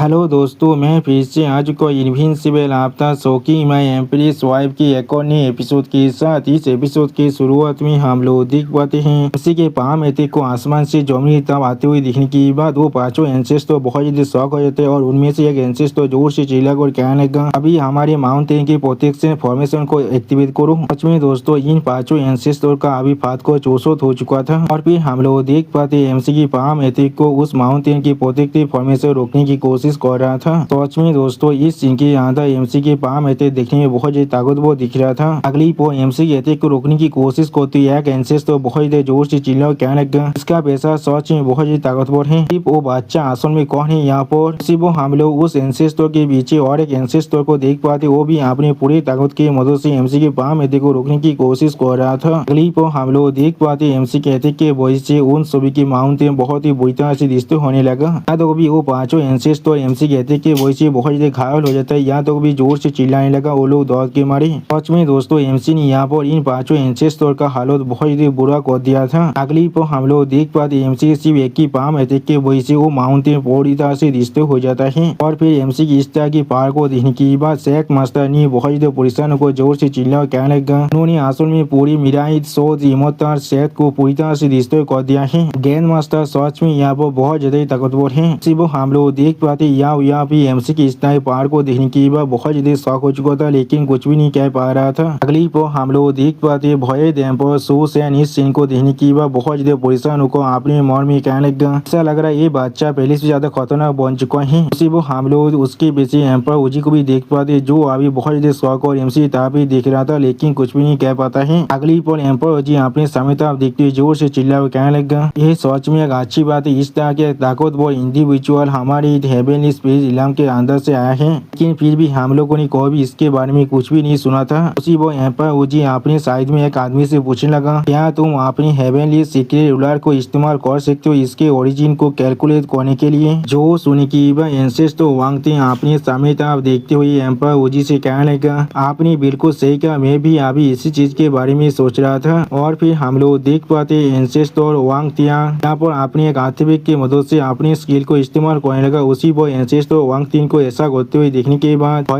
Hello दोस्तों, मैं फिर से आज को invincible after shocking my empress wife की एक और नई एपिसोड के साथ। इस एपिसोड की शुरुआत में हम लोग देख पाते हैं उसी के पाम एथिक को आसमान से जमीन तब आते हुए दिखने के बाद वो पांचों एंसेस्टर बहुत ज्यादा शॉक हो जाते हैं और उनमें से एक एंसेस्टर जोर से चिल्ला कर कहने लगा, अभी हमारे माउंटेन की प्रोटेक्शन फॉर्मेशन को एक्टिवेट करो। सच में दोस्तों, इन पांचों एंसेस्टर का अभी फात को चौसठ हो चुका था और फिर हम लोग देख पाते एमसी की पाम एथिक को उस माउंटेन की प्रोटेक्टिव फॉर्मेशन रोकने की कोशिश कर रहा था। तो सच में दोस्तों, इस सीन के अंदर एमसी के पाम एथिक देखने में बहुत ज्यादा ताकतवर दिख रहा था। अगली पो एमसी के एथिक को रोकने की कोशिश करती है, एंसेस्टर बहुत ज्यादा जोर से चिल्ला कहने लगा, इसका पैसा सच में बहुत ज्यादा ताकतवर है। वो बच्चा आसन में कौन है यहाँ पर? सिर्फ हम लोग उस एंसेस्टर के पीछे और एक एंसेस्टर को देख पाते, वो भी अपनी पूरी ताकत की मदद से एमसी के पाम एथिक को रोकने की कोशिश कर रहा था। अगली पो हम लोग देख पाते एमसी के एथिक के वजह से उन सभी की माउंटेन बहुत ही बुरी तरह से डिस्ट्रॉय होने लगा। या तो भी वो पांचों एंसेस्टर एमसी के एथिक के वजह से बहुत ज्यादा घायल हो जाता है, या तो भी जोर से चिल्लाने लगा वो लोग दौड़ के मारे। सच में दोस्तों, एमसी ने यहाँ पर इन पांचों एंसेस्टर का हालत बहुत ज्यादा बुरा कर दिया था। अगली पर हम लोग देख पाते एमसी सिर्फ एक ही पाम एथिक के वजह से वो माउंटेन पूरी तरह से डिस्ट्रॉय हो जाता है। और फिर एमसी की इस तरह की पार को देखने के बाद शेख मास्टर ने बहुत ज्यादा परेशान को जोर से चिल्ला कहने लगा, उन्होंने असल में पूरी मिराइट सोच हिम्मत और शेख को पूरी तरह से डिस्ट्रॉय कर दिया है। गेंद मास्टर सच में यहाँ पर बहुत ज्यादा ताकतवर है। सिर्फ हम लोग देख पाते यहाँ भी एमसी की इस तरह पार को देखने के बाद बहुत ज्यादा शौक हो चुका था, लेकिन कुछ भी नहीं कह पा रहा था। अगली पर हम लोग देख पाते भय डैम्पर शो से इस सीन को देखने के बाद बहुत ज्यादा परेशान होकर अपने मन में कहने लगा, ऐसा लग रहा है ये बच्चा पहले से ज्यादा खतरनाक बन चुका है। उसी वो हम लोग उसके पीछे एम्पर उजी को भी देख पाते, जो अभी बहुत ज्यादा शौक और एमसी तरफ ही देख रहा था, लेकिन कुछ भी नहीं कह पाता है। अगली पर एम्पर उजी अपने सामने तरफ देखते हुए जोर से चिल्ला कहने लगा, ये सच में एक अच्छी बात है, इस तरह के ताकतवर इंडिविजुअल हमारे हेवनली स्पेस इलाम के अंदर से आया है, लेकिन फिर भी हम लोगों ने कभी इसके बारे में कुछ भी नहीं सुना था। उसी वो एम्पर उजी अपने साइड में एक आदमी से पूछने लगा, क्या तुम अपनी हेवनली सीक्रेट रूलर को इस्तेमाल कर सकते हो इसके ओरिजिन को कैलकुलेट करने के लिए? जो सुनी की एंसेस्टर वांगते अपने सामने तरफ देखते हुए एम्पर उजी से कहने लगा, आपने बिल्कुल सही कहा, मैं भी अभी इसी चीज के बारे में सोच रहा था। और फिर हम लोग देख पाते एंसेस्टर वांगतिया यहाँ पर अपने एक आर्टिफैक्ट की मदद से अपने स्किल को इस्तेमाल करने लगा। उसी वो एंसेस्टर वांगतिन को ऐसा करते हुए देखने के बाद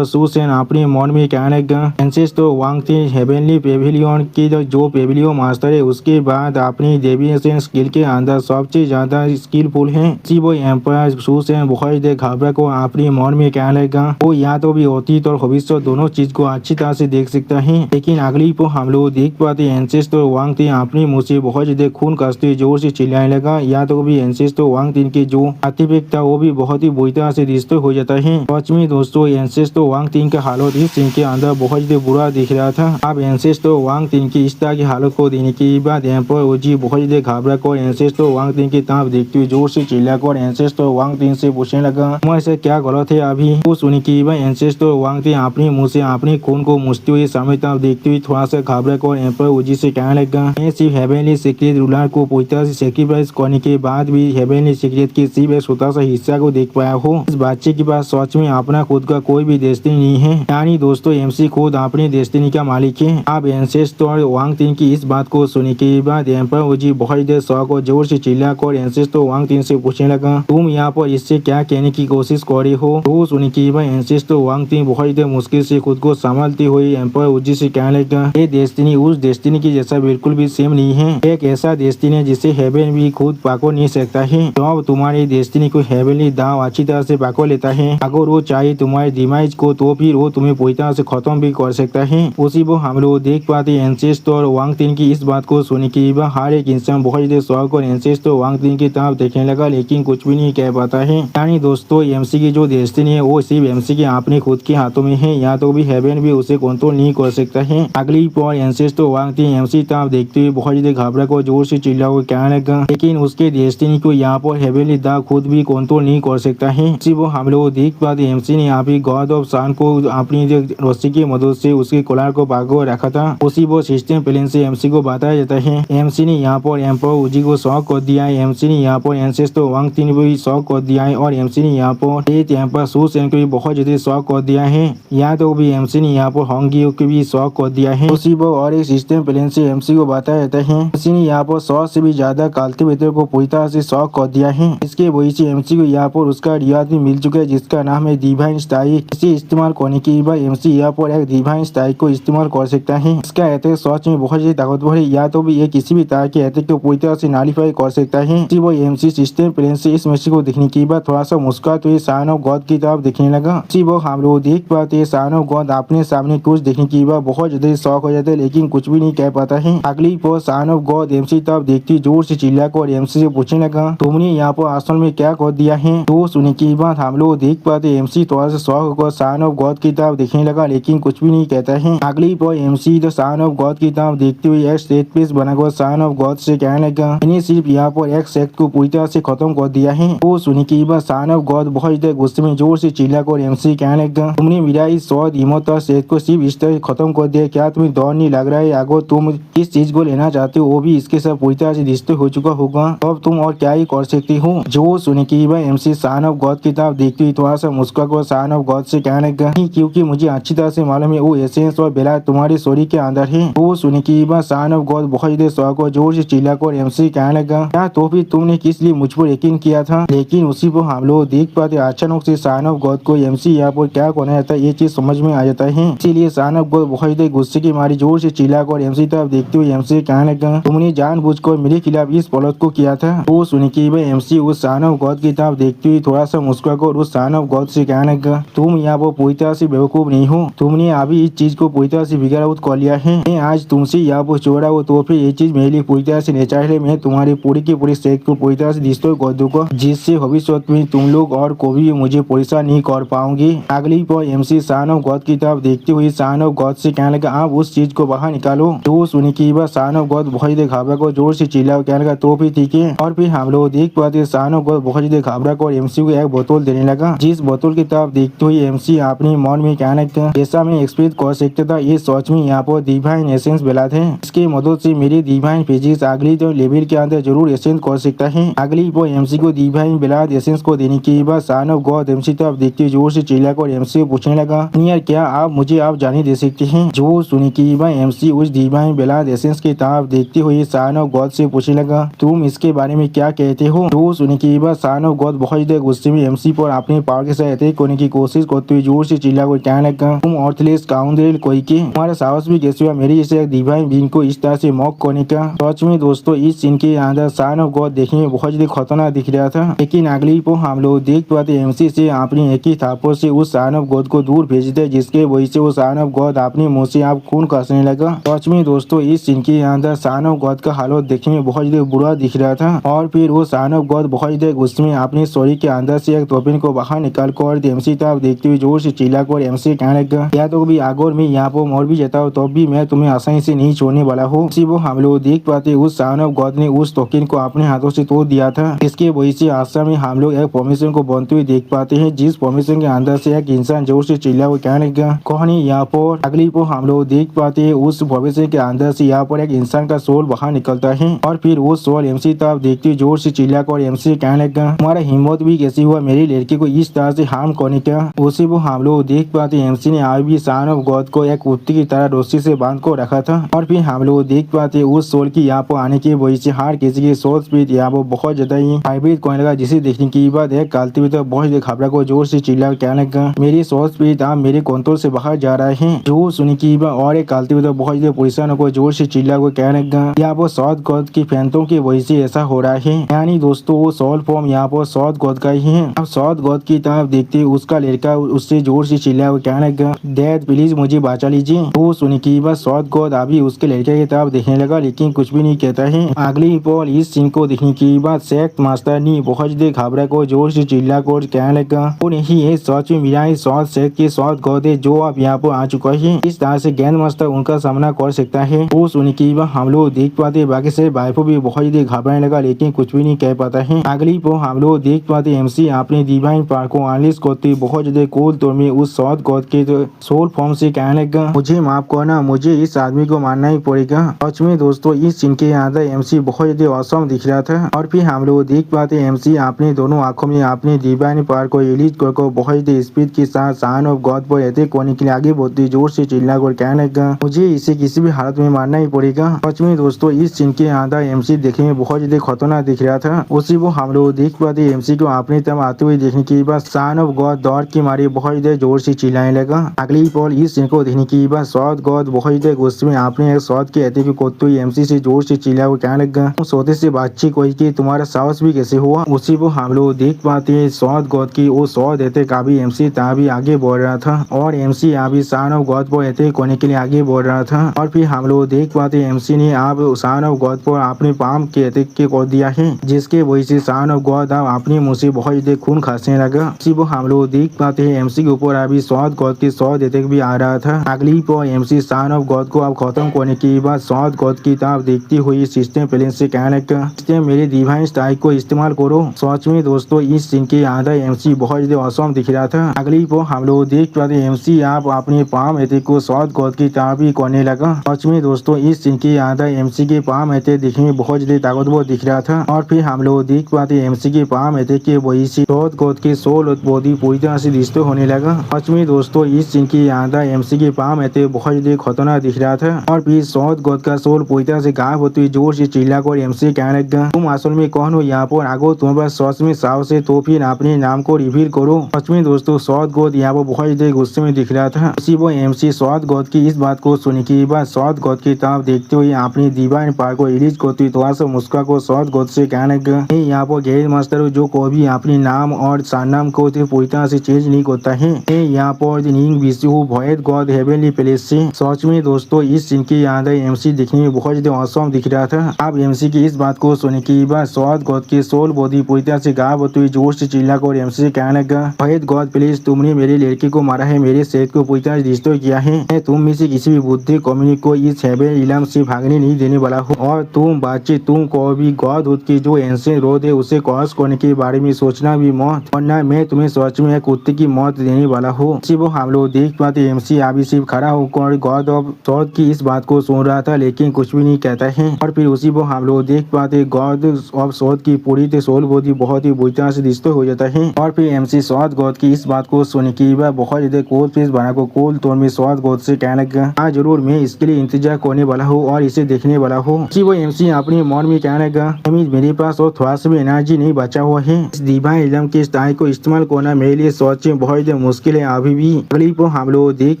सुसेन अपने मन में कहने लगा, एंसेस्टर वांगतिन हेवनली पेविलियन की जो पेविलियन मास्टर है, उसके बाद अपनी डेविएशन स्किल के अंदर सबसे ज्यादा स्किलफुल है। इसी वो एम्पर सुसेन बहुत घबरा को अपने मन में कहने लगा, वो या तो भी अतीत और भविष्य दोनों चीज को अच्छी तरह से देख सकता है। लेकिन अगली को हम लोग देख पाते एंसेस्टर वांगतिन अपने मुंह से बहुत ज्यादा खून कसते हुए जोर से चिल्लाने लगा, या तो भी एंसेस्टर वांगतिन के जो आर्टिफैक्ट था वो भी बहुत ही बुरी तरह से डिस्ट्रॉय हो जाता है। सच में दोस्तों, एंसेस्टर वांगतिन का हालत इस सीन के अंदर बहुत ज्यादा बुरा दिख रहा था। अब एंसेस्टर वांगतिन की इस तरह की हालत को देखने के बाद एम्पर उजी बहुत ज्यादा घबरा कर एंसेस्टर वांगतिन की तरफ देखते हुए जोर से चिल्लाकर एंसेस्टर वांगतिन से पूछने लगा, तुम्हारे क्या गलत है अभी? वो सुनी की एंसेस्टर वांगतिन अपने मुंह से अपने खून को मुछते हुए सामने तरफ देखते हुए थोड़ा सा घबरा कर एम्पर उजी से कहने लगा, मैं सिर्फ हेवनली सीक्रेट रूलर को पूरी तरह से सेक्रीफाइस करने के बाद भी हेवनली सीक्रेट के सिर्फ एक छोटा सा हिस्सा को देख पाया हूँ। इस बच्चे के पास सच में अपना खुद का कोई भी डेस्टिनी नहीं है, यानी दोस्तों एमसी खुद अपनी डेस्टिनी का मालिक है। अब एंसेस्टर वांगतिन की इस बात को सुनने के बाद एम्पर उजी बहुत देर शौक और जोर से चिल्लाकर एंसेस्टर वांगतिन से पूछने लगा, तुम यहाँ पर इससे क्या कहने की कोशिश कर रहे हो? तो सुनने के बाद एंसेस्टर वांगतिन बहुत देर मुश्किल से खुद को संभालती हुई एम्पर उजी से कहने लगा, ये डेस्टिनी उस डेस्टिनी की जैसा बिल्कुल भी सेम नहीं है। एक ऐसा डेस्टिनी है जिसे हेवन भी खुद पाको नहीं सकता है। तो अब तुम्हारी डेस्टिनी को हेवनली दाव अच्छी तरह से पाको लेता है, अगर वो चाहे तुम्हारे डिमाइज को तो फिर वो तुम्हें पूरी तरह से खत्म भी कर सकता है। उसी वो हम लोग देख पाते एंसेस्टर वांगतिन की इस बात को सुनने के बाद हर एक इंसान बहुत ज्यादा शौक और एंसेस्टर वांगतिन की तरफ देखने लगा, लेकिन कुछ भी नहीं कह पाता है। यानी दोस्तों, एमसी की जो डेस्टिनी है वो सिर्फ एमसी के अपने खुद के हाथों में है, या तो भी हेवन भी उसे कंट्रोल नहीं कर सकता है। अगली पर एंसेस्टर वांगतिन एमसी तरफ देखते हुए बहुत ज्यादा घबरा को जोर से चिल्ला को कहने लगा, लेकिन उसके डेस्टिनी को यहाँ पर हेवनली दा खुद भी कंट्रोल नहीं कर सकता है। वो हम लोग देख पाते एमसी ने अभी गॉड ऑफ सन को अपनी रस्सी की मदद से उसके कोलार को पाको रखा था। उसी वो सिस्टम प्लेन से एमसी को बताया जाता है। एमसी ने यहाँ पर एम्पर उजी को शॉक कर दिया है, एमसी ने यहाँ पर एंसेस्टर वांगतिन को भी शॉक कर दिया है, और एमसी ने यहाँ पर एम्पर सुसेन को भी बहुत ज्यादा शॉक कर दिया है। यहाँ तो भी एमसी ने यहाँ पर होंगी को भी शॉक कर दिया है। उसी वो और एक सिस्टम प्लेन से एमसी को बताया जाता है। एमसी ने यहाँ पर 100 से भी ज्यादा कल्टिवेटर को पूरी तरह से शॉक कर दिया है। इसके वजह से एमसी को यहाँ पर और उसका रियाज भी मिल चुका है जिसका नाम है डिवाइन स्ट्राइक। इसे इस्तेमाल करने के बाद एमसी यहाँ पर एक डिवाइन स्ट्राइक को इस्तेमाल कर सकता है। इसका अटैक सच में बहुत ही ताकतवर है, या तो भी ये किसी भी तरह के अटैक को पूरी तरह से नालीफाई कर सकता है। वो एमसी सिस्टम प्लेन से इस मैच को देखने के बाद थोड़ा सा मुस्कुराते हुए सन ऑफ गॉड की तरफ देखने लगा। वो हम लोग देख पाते सन ऑफ गॉड अपने सामने कुछ देखने के बाद बहुत ज्यादा शौक हो जाता है, लेकिन कुछ भी नहीं कह पाता है। अगली पर सन ऑफ गॉड एमसी तरफ देखती जोर से चिल्लाकर और एमसी से पूछने लगा, तुमने यहाँ पर असल में क्या कर दिया है? तो सुनने के बाद हम लोग देख पाते एमसी थोड़ा सा शौक होकर सन ऑफ गॉड की तरफ देखने लगा, लेकिन कुछ भी नहीं कहता है। अगली पर एमसी तो सन ऑफ गॉड की तरफ देखते हुए एक स्टेट पीस बनाकर सन ऑफ गॉड से कहने लगा, मैंने सिर्फ यहाँ पर एक सेक्ट को पूरी तरह से खत्म कर दिया है। वो सुनने के बाद सन ऑफ गॉड बहुत ज्यादा गुस्से में जोर से चिल्लाकर एमसी कहने लगा, तुमने मेरा इस शॉट इमोर्टल सेट को सिर्फ इस तरह खत्म कर दिया, क्या तुम्हें डर नहीं लग रहा है अगर तुम इस चीज को लेना चाहते हो वो भी इसके साथ पूरी तरह से डिस्ट्रॉय हो चुका होगा, अब तुम और क्या ही कर सकती हो? जो सुनने के बाद एमसी सन ऑफ गॉड की तरफ देखती हुई थोड़ा सा मुस्कुराकर सन ऑफ गॉड से कहने लगा, क्योंकि मुझे अच्छी तरह से मालूम है वो एसेंस और बेला तुम्हारी शरीर के अंदर है। वो सुनने के बाद सन ऑफ गॉड बहुत ज्यादा शौक और जोर से चिल्लाकर एमसी कहने लगा, क्या तो फिर तुमने किस लिए मुझ पर यकीन किया था? लेकिन उसी को हम लोग देख पाते अचानक से सन ऑफ गॉड को एमसी यहाँ पर क्या करना चाहता है ये चीज समझ में आ जाता है। इसीलिए सन ऑफ गॉड बहुत ज्यादा गुस्से की मारी जोर से चिल्लाकर एमसी तरफ देखते हुए एमसी कहने लगा, तुमने जानबूझकर मेरे खिलाफ इस पलट को किया था। वो सुनने के बाद एमसी उस सन ऑफ गॉड की तरफ देखते हुए थोड़ा सा मुस्कुराकर उस सन ऑफ गॉड से कहने लगा, तुम यहाँ पर पूरी तरह से बेवकूफ नहीं हो, तुमने अभी इस चीज को पूरी तरह से बिगड़ा कर लिया है। मैं आज तुमसे यहाँ पर छोड़ा हो तो फिर ये चीज मेरे लिए पूरी तरह से नेचुरल है। मैं तुम्हारी पूरी की पूरी सेट को पूरी तरह से डिस्ट्रॉय कर दूंगा, जिससे भविष्य में तुम लोग और कोई भी मुझे परेशान नहीं कर पाओगे। अगली पर एमसी सन ऑफ गॉड की तरफ देखते हुए सन ऑफ गॉड से कहने लगा, आप उस चीज को बाहर निकालो। तो सुनने की बात सन ऑफ गॉड बहुत ही घबरा कर जोर से चिल्ला कहने लगा, तो फिर ठीक है। और फिर हम लोग देख पाते सन ऑफ गॉड बहुत ही घबरा कर एमसी को एक बोतल देने लगा, जिस बोतल की तरफ देखते हुए एमसी अपने मन में कहने लगा, जैसा मैं एक्सपेक्ट कर सकता था ये सच में यहाँ पर डिवाइन एसेंस बेला है। इसकी मदद से मेरी डिवाइन फिजिक्स अगली तो लेवल के अंदर जरूर एसेंस कर सकता है। अगली वो एमसी को डिवाइन बेलाद एसेंस को देने के बाद सन ऑफ गॉड एमसी तरफ देखते जोर से चिल्लाकर एमसी को पूछने लगा, यार क्या आप मुझे आप जाने दे सकते हैं? जो सुनी की बाद एमसी उस डिवाइन बेलाद एसेंस की तरफ देखते हुए सन ऑफ गॉड से पूछने लगा, तुम इसके बारे में क्या कहते हो? जो सुनी की बाद सन ऑफ गॉड बहुत ज्यादा गुस्से में एमसी पर अपने पावर के साथ अटैक करने की कोशिश करते हुए जोर से चिल्लाकर कहने लगा, तुम अर्थलेस काउंसिल कोई के तुम्हारा साहस भी कैसे हुआ मेरी इसे एक डिवाइन बीइंग को इस तरह से मॉक करने का? सच में दोस्तों इस सीन के अंदर सन ऑफ गॉड देखने में बहुत ज्यादा खतरनाक दिख रहा था, लेकिन अगली को हम लोग देख पाते एमसी से अपनी एक ही थापों से उस सन ऑफ गॉड को दूर भेज दे, जिसके वजह से वो सन ऑफ गॉड अपने मुंह से आप खून कसने लगा। सच में दोस्तों इस सीन के अंदर सन ऑफ गॉड का हालत देखने में बहुत ज्यादा बुरा दिख रहा था। और फिर वो सन ऑफ गॉड बहुत ज्यादा गुस्से में अपने शरीर के अंदर से एक टोपिन को बाहर निकाल कर एमसी तरफ देखते हुए जोर से चिल्लाकर एमसी कहने लगा, या तो भी अगर मैं यहाँ पर मर भी जाता हूँ तो भी मैं तुम्हें आसानी से नहीं छोड़ने वाला हूँ। इसी वो हम लोग देख पाते उस सन ऑफ गॉड ने उस टोकन को अपने हाथों से तोड़ दिया था। इसके वजह से आश्रम में हम लोग एक फॉर्मेशन को बनते हुए देख पाते हैं, जिस फॉर्मेशन के अंदर से एक इंसान जोर से चिल्ला हुआ कहने लगा, कौन है यहाँ पर? अगली को हम लोग देख पाते हैं उस फॉर्मेशन के अंदर से यहाँ पर एक इंसान का सोल बाहर निकलता है, और फिर वो सोल एमसी तरफ देखते हुए जोर से चिल्ला कर एमसी कहने लगा, तुम्हारा हिम्मत भी कैसी हुआ मेरी लड़की को इस तरह से हार्म करने का? उसी वो हम लोग देख पाते एमसी ने आज भी सन ऑफ गॉड को एक कुत्ते की तरह रस्सी से बांध कर रखा था। और फिर हम लोग देख पाते उस सोल की यहाँ पर आने की वजह से हर किसी की सोल स्पीड यहाँ पर बहुत ज्यादा ही हाईब्रिड करने लगा, जिसे देखने की बाद एक कल्टिवेटर बहुत ज्यादा घबरा को जोर से चिल्ला कहने लगा, मेरी सोल स्पीड आप मेरे कंट्रोल से बाहर जा रहे हैं। जो सुनी की बाद और एक कल्टिवेटर बहुत ज्यादा परेशान को जोर से चिल्ला को कहने लगा, यहाँ पर सौद गॉड की फैंटों की वजह से ऐसा हो रहा है, यानी दोस्तों वो सोल फॉर्म यहाँ पर सौद गॉड का ही है। अब सौद गॉड की तरफ देखते उसका लड़का उससे जोर से चिल्ला को कहने लगा, डैड प्लीज मुझे बचा लीजिए। वो सुनी की बाद सौद गॉड अभी उसके लड़के की तरफ देखने लगा, लेकिन कुछ भी नहीं कहता है। अगली पल इस सीन को देखने की बाद सेक्ट मास्टर ने बहुत ज्यादा घबरा को जोर से चिल्ला कर कहने लगा, वो नहीं है सच में मेरा ही सौद सेक्ट के सौद गॉड है जो अब यहाँ पर आ चुका है, इस तरह से ग्रैंड मास्टर उनका सामना कर सकता है। वो सुनी की बाद हम लोग देख पाते बाकी से वाइफो भी बहुत ज्यादा घबराने लगा, लेकिन कुछ भी नहीं कह पाता है। अगली पल हम लोग देख पाते एमसी अपने डिवाइन पावर को अनलीश करते बहुत ज्यादा कोल तौर में उस सौद गॉड के सोल फॉर्म से कहने लगा, मुझे माफ करना, मुझे इस आदमी को मारना ही पड़ेगा। सच में दोस्तों इस सीन के अंदर एमसी बहुत ज्यादा औसम दिख रहा था। और फिर हम लोग देख पाते एमसी अपने दोनों आंखों में अपने डिवाइन पावर को रिलीज कर बहुत ज्यादा स्पीड के साथ सन ऑफ गॉड पर अटैक करने के लिए आगे बढ़ते जोर से चिल्ला कर कहने लगा, मुझे इसे किसी भी हालत में मारना ही पड़ेगा। सच में दोस्तों इस सीन के अंदर एमसी देखने में बहुत ज्यादा खतरनाक दिख रहा था। उसी वो हम लोग देख पाते एमसी को अपनी तरफ आते हुए देखने के बाद सन ऑफ गॉड दौड़ के मारे बहुत देर जोर से चिल्लाने लगा। अगली पल इस सीन को देखने के बाद सौद गॉड बहुत देर गुस्से में आपने सौद के कहते हुए कोते हुए एमसी से जोर से चिल्ला वो कहने लगा सौदे से बातचीत कोई की तुम्हारा साहस भी कैसे हुआ। उसी वो हम लोग देख पाते हैं सौद गॉड की वो सौ देते काफी एमसी तभी आगे बढ़ रहा था और एमसी अभी सन ऑफ गॉड पर अटैक करने के लिए आगे बढ़ रहा था और फिर हम लोग देख पाते हैं एमसी ने आप सन ऑफ गॉड पर अपने पाम के अटैक के कर दिया है जिसके वजह से सन ऑफ गॉड अब अपने मुंह से बहुत देर खून खांसने लगा। इसी वो हम लोग देख पाते हैं एमसी के ऊपर अभी सौद गॉड के 100 अटैक भी आ रहा था। अगली पर एमसी सन ऑफ गॉड को अब खत्म करने के बाद सौद गॉड की तरफ देखती हुई सिस्टम प्लेन से कहने लगा सिस्टम मेरे डिवाइन स्ट्राइक को इस्तेमाल करो। सच में दोस्तों इस सीन के अंदर एमसी बहुत ज्यादा औसम दिख रहा था। अगली पर हम लोग देख पाते एमसी आप अपने पाम अटैक को सौद गॉड की तरफ ही करने लगा। सच में दोस्तों इस सीन के अंदर एमसी के पाम अटैक दिखने में बहुत ज्यादा ताकतवर दिख रहा था और फिर हम लोग देख पाते एमसी के पाम अटैक के वजह से सौद गॉड के सोल बॉडी पूरी तरह से डिस्ट्रॉय होने लगा। सच में दोस्तों इस सीन के अंदर एमसी के पाम अटैक बहुत ज्यादा खतरनाक दिख रहा था और फिर सौद गॉड का सोल पूरी तरह से गायब होते हुए जोर से चिल्ला कर एमसी कहने लगा तुम असल में कौन हो यहाँ पर आगो तुम्हारे पास सच में साहस है तो फिर अपने नाम को रिवील करो। सच में दोस्तों सौद गॉड यहाँ पर बहुत ज्यादा गुस्से में दिख रहा था। उसी वो एमसी सौद गॉड की इस बात को सुनने के बाद सौद गॉड की तरफ देखते हुए अपनी डिवाइन पावर को रिलीज करती थोड़ा सा मुस्का को सौद गॉड से कहने लगा यहाँ पर गैर मास्टर हो जो कोई भी अपने नाम और सरनाम को पूरी तरह से चेंज नहीं करता है। यहाँ पर निंग विशु भयद गॉड हेवनली प्लेस से। सच में दोस्तों इस सीन के अंदर एमसी दिखने में बहुत ज्यादा औसम दिख रहा था। अब एमसी की इस बात को सुनने के बाद सौद गॉड के सोल बॉडी पूरी तरह से गायब होते हुए जोर से चिल्ला कर एमसी से कहने लगा भयद गॉड प्लीज तुमने मेरे लड़के को मारा है मेरे सेहत को पूरी तरह डिस्ट्रॉय किया है। तुम में से किसी भी बुद्धि कम्युनिटी को इस हेवन इलम से भागने नहीं देने वाला हो और तुम बातचीत तुम को भी गॉड हुड की जो एंशिएंट रोड है उसे क्रॉस करने के बारे में सोचना भी मौत और न मैं तुम्हें सच में एक कुत्ते की मौत देने वाला हूँ। सिर्फ हम लोग देख पाते एमसी अभी सिर्फ खड़ा होकर गॉड ऑफ सौद की इस बात को सुन रहा था लेकिन कुछ भी नहीं कहता है और फिर उसी वो हम लोग देख पाते गॉड ऑफ सौद की पूरी सोल बॉडी बहुत ही बुरी तरह से डिस्ट्रॉय हो जाता है और फिर एमसी सौद गॉड की इस बात को सुनने के बाद बहुत ज्यादा कोल फेस बना को कोल तौर में सौद गॉड से कहने लगा हाँ जरूर मैं इसके लिए इंतजार करने वाला हूँ और इसे देखने वाला हूँ। वो एमसी अपने मन में कहने लगा मेरे पास और थोड़ा सा भी एनर्जी नहीं बचा हुआ है। इस डिवाइन इलम के स्टाइल को इस्तेमाल करना मेरे लिए सच में बहुत ज्यादा मुश्किल है अभी भी। अगली पर हम लोग देख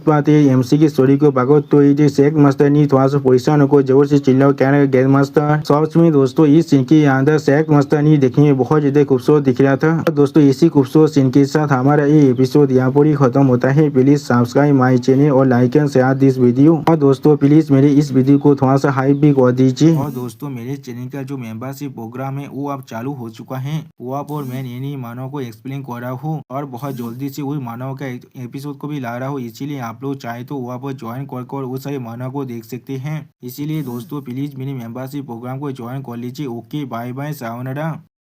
पाते हैं एमसी की स्टोरी को भगवत तो ये शेख मास्टर ने थोड़ा सा परेशान को जोर से चिल्ला कहने लगा गैर मास्टर। सच में दोस्तों इस सीन के अंदर शेख मास्टर ने देखने में बहुत ज्यादा खूबसूरत दिख रहा था। दोस्तों इसी खूबसूरत सीन के साथ हमारा ये एपिसोड यहाँ पर ही खत्म होता है। प्लीज सब्सक्राइब माई चैनल और like and share this video और दोस्तों प्लीज मेरे इस वीडियो को थोड़ा सा हाइप भी कर दीजिए। और दोस्तों मेरे चैनल का जो मेंबरशिप प्रोग्राम है वो अब चालू हो चुका है। वहाँ पर मैं नई मानव को एक्सप्लेन कर रहा हूँ और बहुत जल्दी से वही मानव का एपिसोड को भी ला रहा हूँ। इसीलिए आप लोग चाहे तो वहाँ पर ज्वाइन कर वो सारे मानव को देख सकते हैं। इसीलिए दोस्तों प्लीज मेरे मेंबरशिप प्रोग्राम को ज्वाइन कर लीजिए। Okay bye bye sayonara.